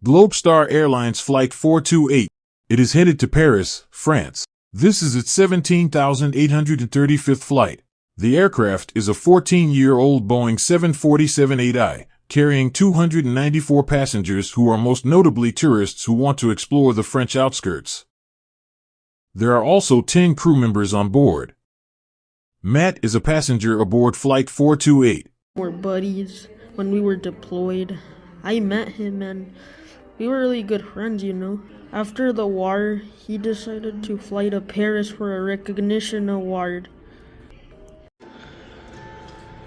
Globestar Airlines Flight 428. It is headed to Paris, France. This is its 17,835th flight. The aircraft is a 14-year-old Boeing 747-8i, carrying 294 passengers who are most notably tourists who want to explore the French outskirts. There are also 10 crew members on board. Matt is a passenger aboard Flight 428. We're buddies when we were deployed. I met him and we were really good friends, you know. After the war, he decided to fly to Paris for a recognition award.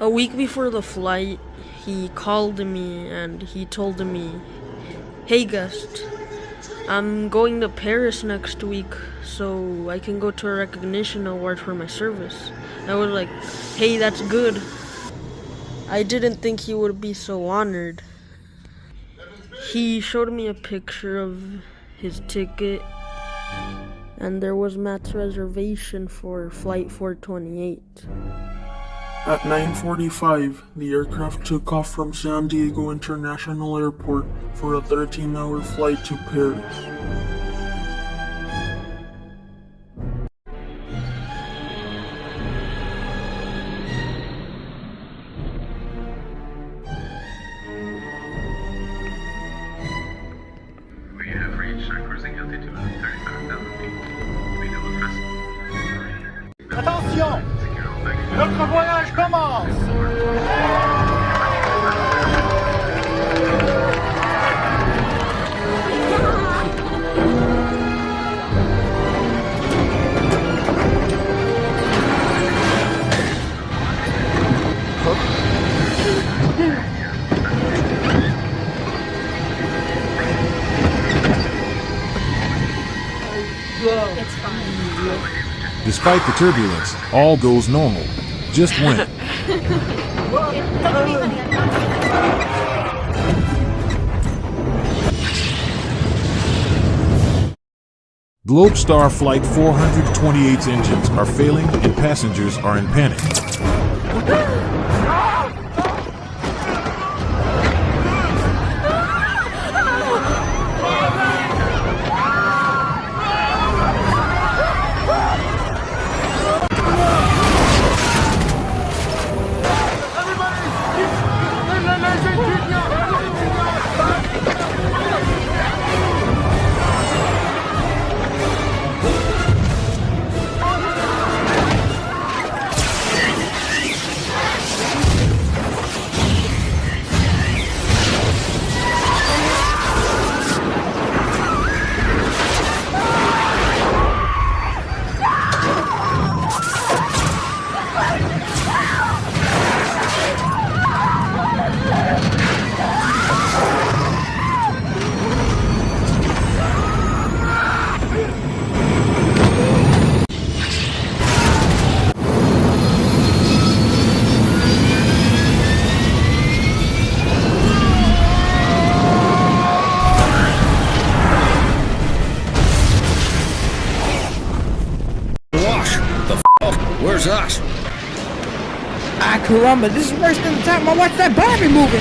A week before the flight, he called me and he told me, "Hey Gust, I'm going to Paris next week so I can go to a recognition award for my service." I was like, "Hey, that's good." I didn't think he would be so honored. He showed me a picture of his ticket, and there was Matt's reservation for Flight 428. At 9:45, the aircraft took off from San Diego International Airport for a 13-hour flight to Paris. We have reached our cruising altitude of 35,000 feet. We know the first. Attention! Notre voyage commence! It's fine. Despite the turbulence, all goes normal. Just when. Globestar Flight 428's engines are failing and passengers are in panic. Where's us? Ah, caramba, this is worse than the time I watched that Barbie movie.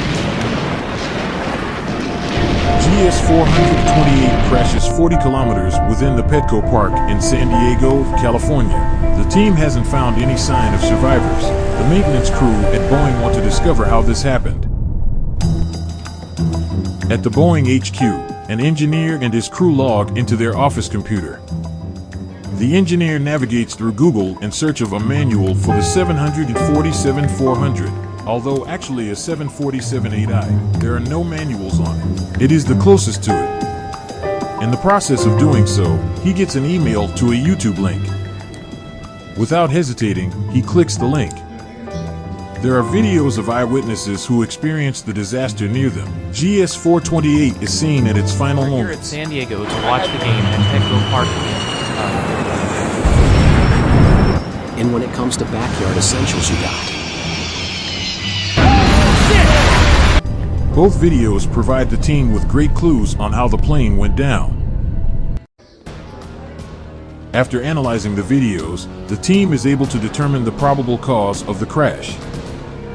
GS 428 crashes 40 kilometers within the Petco Park in San Diego, California. The team hasn't found any sign of survivors. The maintenance crew at Boeing want to discover how this happened. At the Boeing HQ, an engineer and his crew log into their office computer. The engineer navigates through Google in search of a manual for the 747-400. Although actually a 747-8i, there are no manuals on it. It is the closest to it. In the process of doing so, he gets an email to a YouTube link. Without hesitating, he clicks the link. There are videos of eyewitnesses who experienced the disaster near them. GS 428 is seen at its final We're here at moments. San Diego to watch the game at Petco Park. And when it comes to backyard essentials, you got. Both videos provide the team with great clues on how the plane went down. After analyzing the videos, the team is able to determine the probable cause of the crash.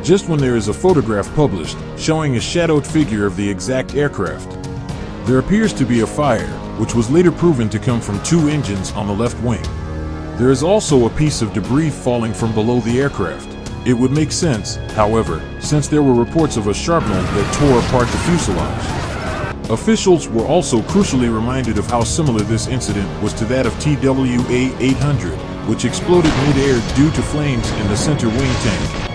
Just when there is a photograph published showing a shadowed figure of the exact aircraft. There appears to be a fire, which was later proven to come from two engines on the left wing. There is also a piece of debris falling from below the aircraft. It would make sense, however, since there were reports of a shrapnel that tore apart the fuselage. Officials were also crucially reminded of how similar this incident was to that of TWA-800, which exploded mid-air due to flames in the center wing tank.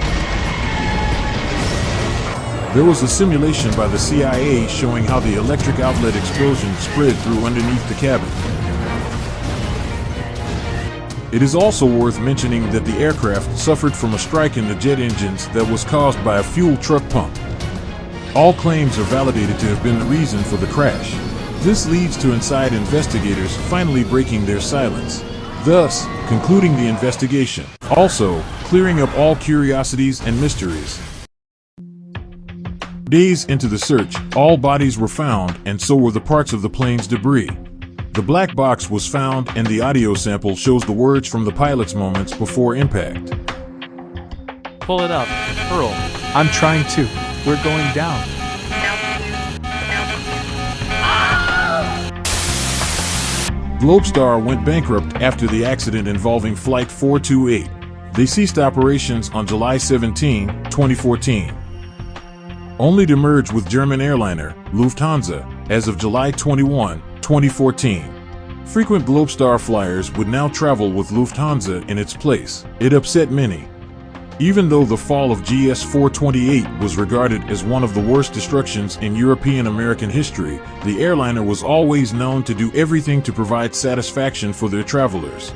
There was a simulation by the CIA showing how the electric outlet explosion spread through underneath the cabin. It is also worth mentioning that the aircraft suffered from a strike in the jet engines that was caused by a fuel truck pump. All claims are validated to have been the reason for the crash. This leads to inside investigators finally breaking their silence, thus concluding the investigation, also clearing up all curiosities and mysteries. Days into the search, all bodies were found, and so were the parts of the plane's debris. The black box was found, and the audio sample shows the words from the pilot's moments before impact. Pull it up. Earl. I'm trying to. We're going down. Globestar went bankrupt after the accident involving Flight 428. They ceased operations on July 17, 2014. Only to merge with German airliner Lufthansa as of July 21, 2014. Frequent Globestar flyers would now travel with Lufthansa in its place. It upset many. Even though the fall of GS-428 was regarded as one of the worst destructions in European American history, the airliner was always known to do everything to provide satisfaction for their travelers.